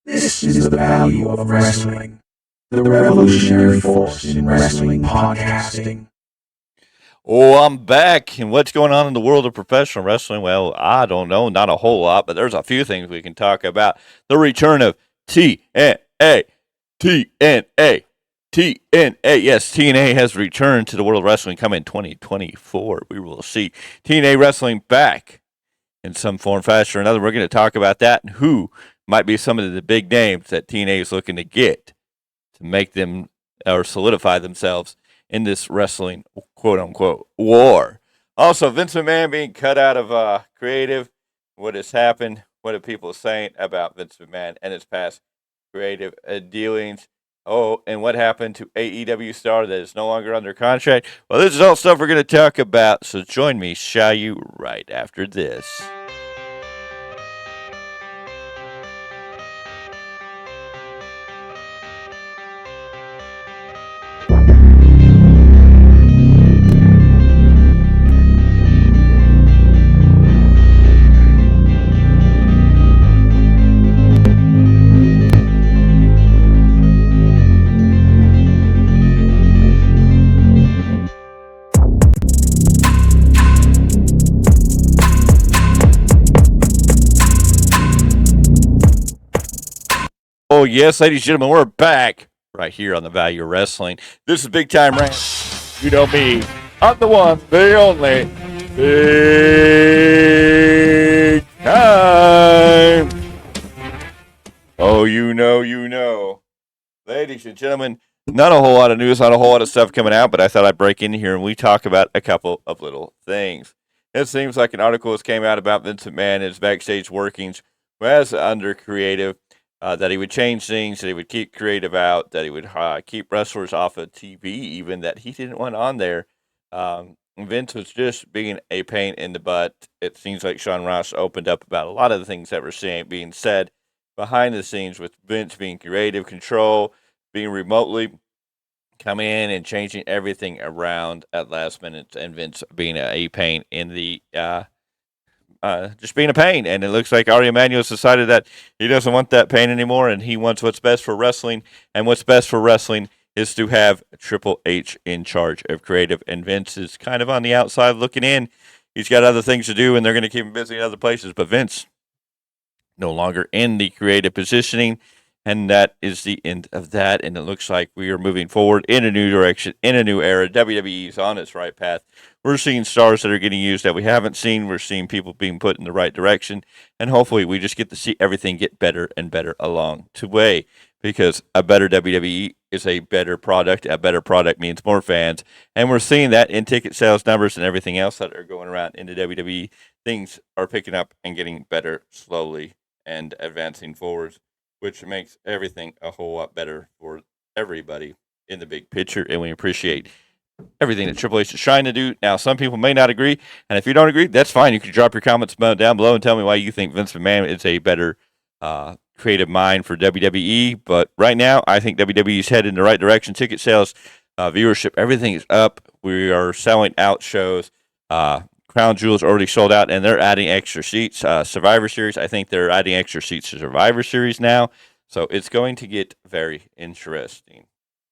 This is the value of wrestling, the revolutionary force in wrestling podcasting. Oh, I'm back. And what's going on in the world of professional wrestling? Well, I don't know. Not a whole lot, but there's a few things we can talk about. The return of TNA. TNA. TNA. Yes, TNA has returned to the world of wrestling coming in 2024. We will see TNA wrestling back in some form, fashion, or another. We're going to talk about that and who might be some of the big names that TNA is looking to get to make them or solidify themselves in this wrestling quote unquote war. Also, Vince McMahon being cut out of creative. What has happened? What are people saying about Vince McMahon and his past creative dealings? Oh, and what happened to AEW star that is no longer under contract? Well, this is all stuff we're going to talk about. So join me, shall you, right after this. Oh, yes, ladies and gentlemen, we're back right here on the Value of Wrestling. This is Big Time Rants. You know me. I'm the one, the only, Big Time. Oh, you know. Ladies and gentlemen, not a whole lot of news, not a whole lot of stuff coming out, but I thought I'd break in here and we talk about a couple of little things. It seems like an article has came out about Vince McMahon and his backstage workings as under creative. That he would change things, that he would keep creative out, that he would keep wrestlers off of TV, even that he didn't want on there. Vince was just being a pain in the butt. It seems like Sean Ross opened up about a lot of the things that were being said behind the scenes, with Vince being creative control, being remotely coming in and changing everything around at last minute, and Vince being a pain in the just being a pain. And it looks like Ari Emanuel's decided that he doesn't want that pain anymore, and he wants what's best for wrestling. And what's best for wrestling is to have Triple H in charge of creative. And Vince is kind of on the outside looking in. He's got other things to do, and they're going to keep him busy in other places. But Vince, no longer in the creative positioning. And that is the end of that. And it looks like we are moving forward in a new direction, in a new era. WWE is on its right path. We're seeing stars that are getting used that we haven't seen. We're seeing people being put in the right direction. And hopefully we just get to see everything get better and better along the way. Because a better WWE is a better product. A better product means more fans. And we're seeing that in ticket sales numbers and everything else that are going around in the WWE. Things are picking up and getting better slowly and advancing forwards, which makes everything a whole lot better for everybody in the big picture. And we appreciate everything that Triple H is trying to do. Now, some people may not agree. And if you don't agree, that's fine. You can drop your comments down below and tell me why you think Vince McMahon is a better creative mind for WWE. But right now, I think WWE is headed in the right direction. Ticket sales, viewership, everything is up. We are selling out shows. Crown Jewel's already sold out, and they're adding extra seats. Survivor Series, I think they're adding extra seats to Survivor Series now. So it's going to get very interesting.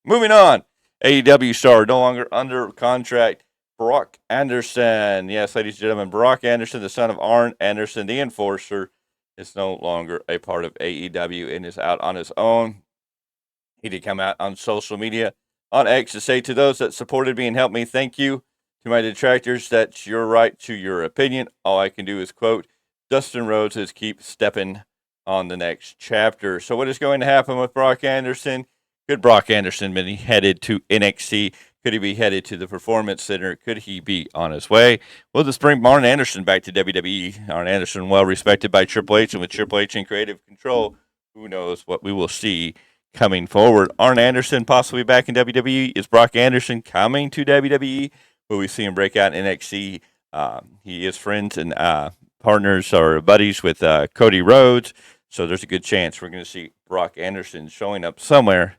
Moving on. AEW star no longer under contract, Brock Anderson. Yes, ladies and gentlemen, Brock Anderson, the son of Arn Anderson, the Enforcer, is no longer a part of AEW and is out on his own. He did come out on social media, on X, to say, to those that supported me and helped me, thank you. To my detractors, that's your right to your opinion. All I can do is quote, Dustin Rhodes keep stepping on the next chapter. So what is going to happen with Brock Anderson? Could Brock Anderson be headed to NXT? Could he be headed to the Performance Center? Could he be on his way? We'll just bring Arn Anderson back to WWE. Arn Anderson, well respected by Triple H, and with Triple H in creative control, who knows what we will see coming forward. Arn Anderson possibly back in WWE. Is Brock Anderson coming to WWE? Will we see him break out in NXT? He is friends and partners or buddies with Cody Rhodes, so there's a good chance we're going to see Brock Anderson showing up somewhere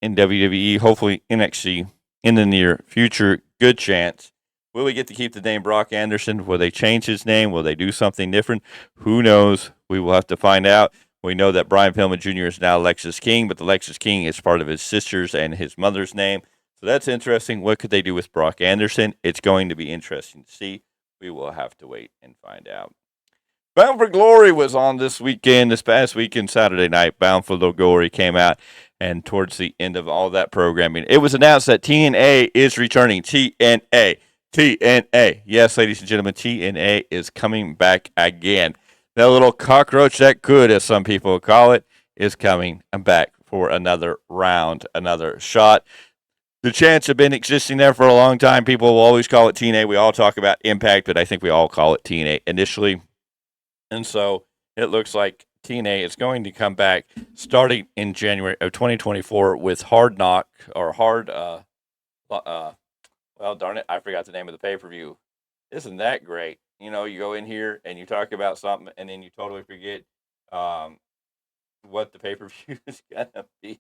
in WWE, hopefully NXT in the near future. Good chance. Will we get to keep the name Brock Anderson? Will they change his name? Will they do something different? Who knows? We will have to find out. We know that Brian Pillman Jr. is now Lexus King, but the Lexus King is part of his sister's and his mother's name. So that's interesting. What could they do with Brock Anderson? It's going to be interesting to see. We will have to wait and find out. Bound for Glory was on this past weekend, Saturday night. Bound for Glory came out, and towards the end of all that programming, it was announced that TNA is returning. TNA. Yes, ladies and gentlemen, TNA is coming back again. That little cockroach that could, as some people call it, is coming back for another round, another shot. The chants have been existing there for a long time. People will always call it TNA. We all talk about Impact, but I think we all call it TNA initially. And so it looks like TNA is going to come back starting in January of 2024 with Hard Knock or Hard, well, darn it, I forgot the name of the pay-per-view. Isn't that great? You know, you go in here and you talk about something and then you totally forget what the pay-per-view is going to be.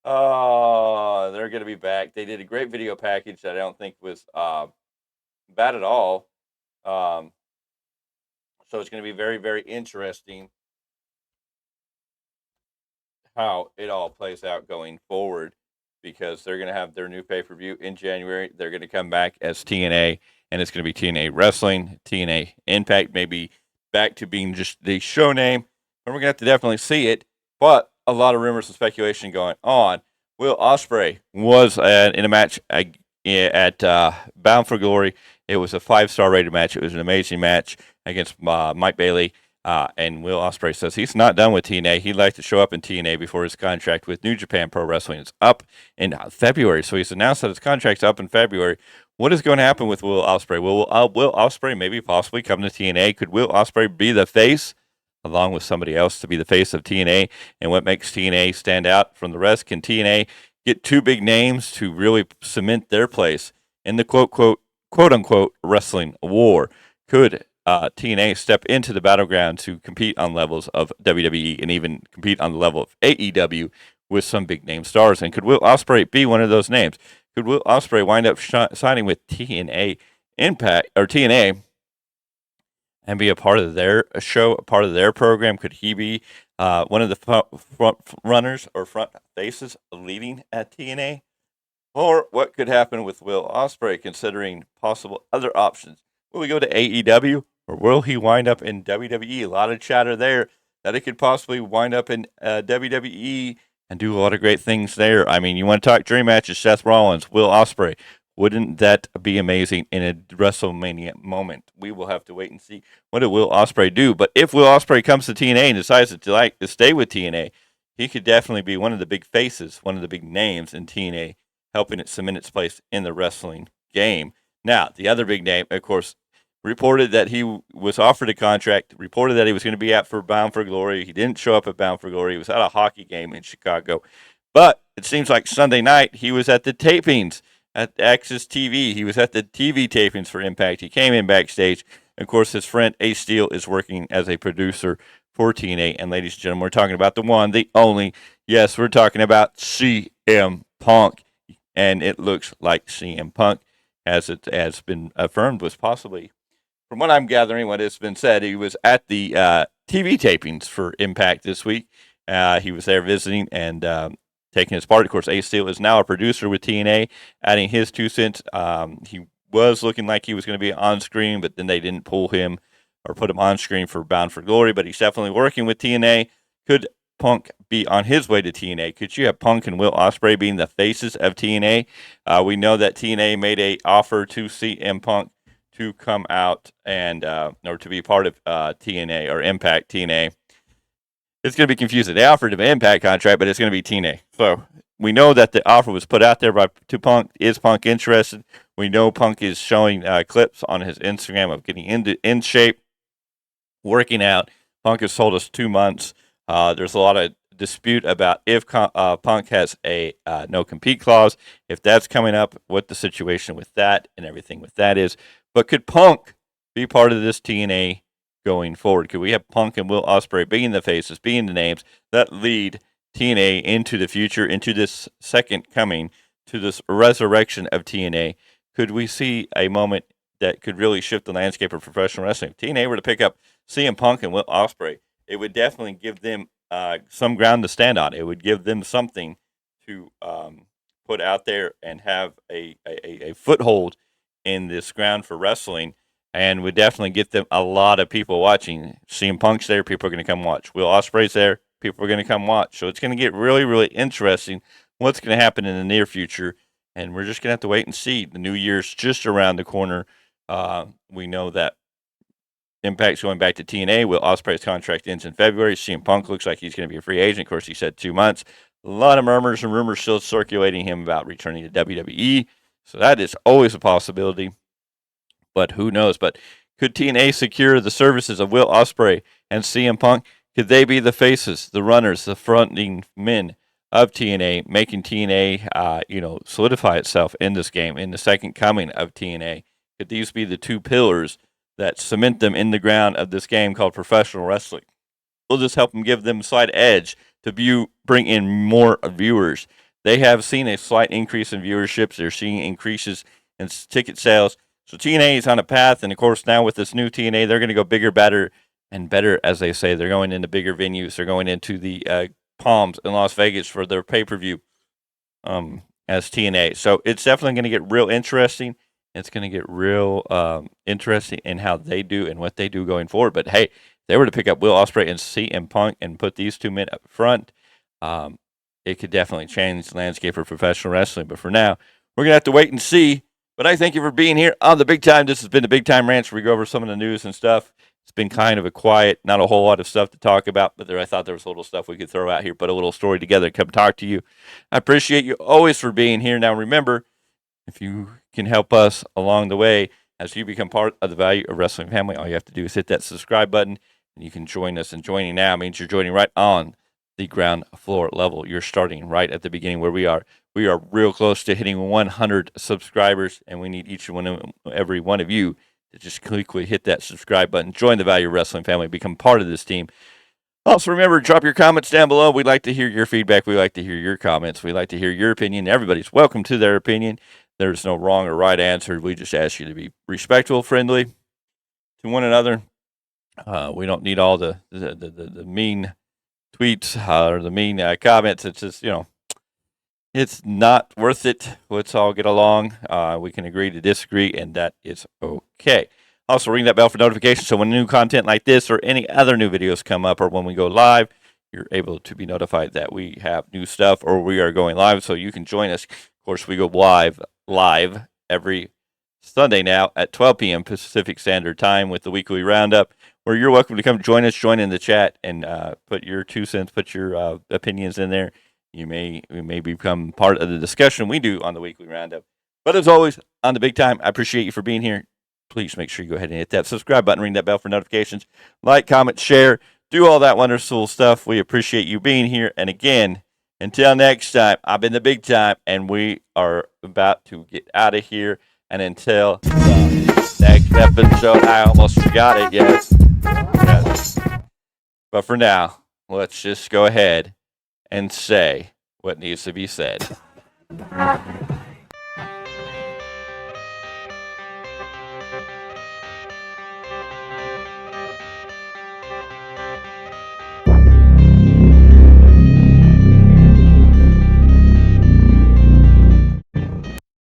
Oh, they're going to be back. They did a great video package that I don't think was bad at all. So it's going to be very, very interesting how it all plays out going forward, because they're going to have their new pay-per-view in January. They're going to come back as TNA, and it's going to be TNA Wrestling. TNA Impact may be back to being just the show name, and we're going to have to definitely see it. But a lot of rumors and speculation going on. Will Ospreay was in a match at Bound for Glory. It was a 5-star rated match. It was an amazing match against Mike Bailey. And Will Ospreay says he's not done with TNA. He'd like to show up in TNA before his contract with New Japan Pro Wrestling is up in February. So he's announced that his contract's up in February. What is going to happen with Will Ospreay? Will Ospreay maybe possibly come to TNA? Could Will Ospreay be the face, along with somebody else, to be the face of TNA? And what makes TNA stand out from the rest? Can TNA get two big names to really cement their place in the quote unquote wrestling war? Could TNA step into the battleground to compete on levels of WWE and even compete on the level of AEW with some big name stars? And could Will Ospreay be one of those names? Could Will Ospreay wind up signing with TNA Impact or TNA and be a part of their show, a part of their program? Could he be one of the front runners or front faces leading at TNA? Or what could happen with Will Ospreay, considering possible other options? Will he go to AEW, or will he wind up in WWE? A lot of chatter there that it could possibly wind up in WWE and do a lot of great things there. I mean, you want to talk dream matches, Seth Rollins, Will Ospreay. Wouldn't that be amazing in a WrestleMania moment? We will have to wait and see what Will Ospreay do. But if Will Ospreay comes to TNA and decides to stay with TNA, he could definitely be one of the big faces, one of the big names in TNA, helping it cement its place in the wrestling game. Now, the other big name, of course, reported that he was offered a contract, reported that he was going to be out for Bound for Glory. He didn't show up at Bound for Glory. He was at a hockey game in Chicago. But it seems like Sunday night he was at the tapings at Access TV. He was at the TV tapings for Impact. He came in backstage. Of course, his friend Ace Steel is working as a producer for TNA. And ladies and gentlemen, we're talking about the one, the only. Yes, we're talking about CM Punk. And it looks like CM Punk, as it has been affirmed, was possibly, from what I'm gathering, what has been said, he was at the TV tapings for Impact this week. He was there visiting and taking his part. Of course, Ace Steel is now a producer with TNA, adding his 2 cents. He was looking like he was going to be on screen, but then they didn't pull him or put him on screen for Bound for Glory. But he's definitely working with TNA. Could Punk be on his way to TNA? Could you have Punk and Will Ospreay being the faces of TNA? We know that TNA made a offer to CM Punk to come out and or to be part of TNA or Impact TNA. It's going to be confusing. They offered him an Impact contract, but it's going to be TNA. So we know that the offer was put out there to Punk. Is Punk interested? We know Punk is showing clips on his Instagram of getting in shape, working out. Punk has told us 2 months. There's a lot of dispute about if Punk has a no-compete clause, if that's coming up, what the situation with that and everything with that is. But could Punk be part of this TNA going forward? Could we have Punk and Will Ospreay being the faces, being the names that lead TNA into the future, into this second coming, to this resurrection of TNA? Could we see a moment that could really shift the landscape of professional wrestling? If TNA were to pick up CM Punk and Will Ospreay, it would definitely give them some ground to stand on. It would give them something to put out there and have a foothold in this ground for wrestling, and would definitely get them a lot of people watching. CM Punk's there, people are going to come watch. Will Ospreay's there, people are going to come watch. So it's going to get really, really interesting what's going to happen in the near future, and we're just going to have to wait and see. The new year's just around the corner. We know that Impact's going back to TNA. Will Ospreay's contract ends in February. CM Punk looks like he's going to be a free agent. Of course, he said 2 months. A lot of murmurs and rumors still circulating him about returning to WWE. So that is always a possibility. But who knows? But could TNA secure the services of Will Ospreay and CM Punk? Could they be the faces, the runners, the fronting men of TNA, making TNA, solidify itself in this game, in the second coming of TNA? Could these be the two pillars that cement them in the ground of this game called professional wrestling? Will this help them, give them a slight edge to bring in more viewers? They have seen a slight increase in viewerships. They're seeing increases in ticket sales. So TNA is on a path, and of course now with this new TNA, they're going to go bigger, better, and better, as they say. They're going into bigger venues. They're going into the Palms in Las Vegas for their pay-per-view as TNA. So it's definitely going to get real interesting. It's going to get real interesting in how they do and what they do going forward. But hey, if they were to pick up Will Ospreay and CM Punk and put these two men up front, it could definitely change the landscape for professional wrestling. But for now, we're going to have to wait and see. But I thank you for being here on the Big Time. This has been the Big Time Rants, where we go over some of the news and stuff. It's been kind of a quiet, not a whole lot of stuff to talk about, but I thought there was a little stuff we could throw out here, put a little story together, come talk to you. I appreciate you always for being here. Now remember, if you can help us along the way as you become part of the Value of Wrestling family, all you have to do is hit that subscribe button, and you can join us. And joining now means you're joining right on the ground floor level. You're starting right at the beginning where we are. We are real close to hitting 100 subscribers, and we need every one of you to just quickly hit that subscribe button, join the Value Wrestling family, become part of this team. Also, remember, drop your comments down below. We'd like to hear your feedback. We like to hear your comments. We like to hear your opinion. Everybody's welcome to their opinion. There's no wrong or right answer. We just ask you to be respectful, friendly to one another. We don't need all the mean tweets or the mean comments. It's just, it's not worth it. Let's all get along. We can agree to disagree, and that is okay. Also, ring that bell for notifications, so when new content like this or any other new videos come up, or when we go live, you're able to be notified that we have new stuff or we are going live, so you can join us. Of course, we go live every Sunday now at 12 p.m. Pacific Standard Time with the weekly roundup, where you're welcome to come join us, join in the chat, and put your 2 cents, put your opinions in there. We may become part of the discussion we do on the weekly roundup. But as always, on the Big Time, I appreciate you for being here. Please make sure you go ahead and hit that subscribe button, ring that bell for notifications, like, comment, share, do all that wonderful stuff. We appreciate you being here. And again, until next time, I've been the Big Time, and we are about to get out of here. And until the next episode, I almost forgot it, yes. But for now, let's just go ahead and say what needs to be said.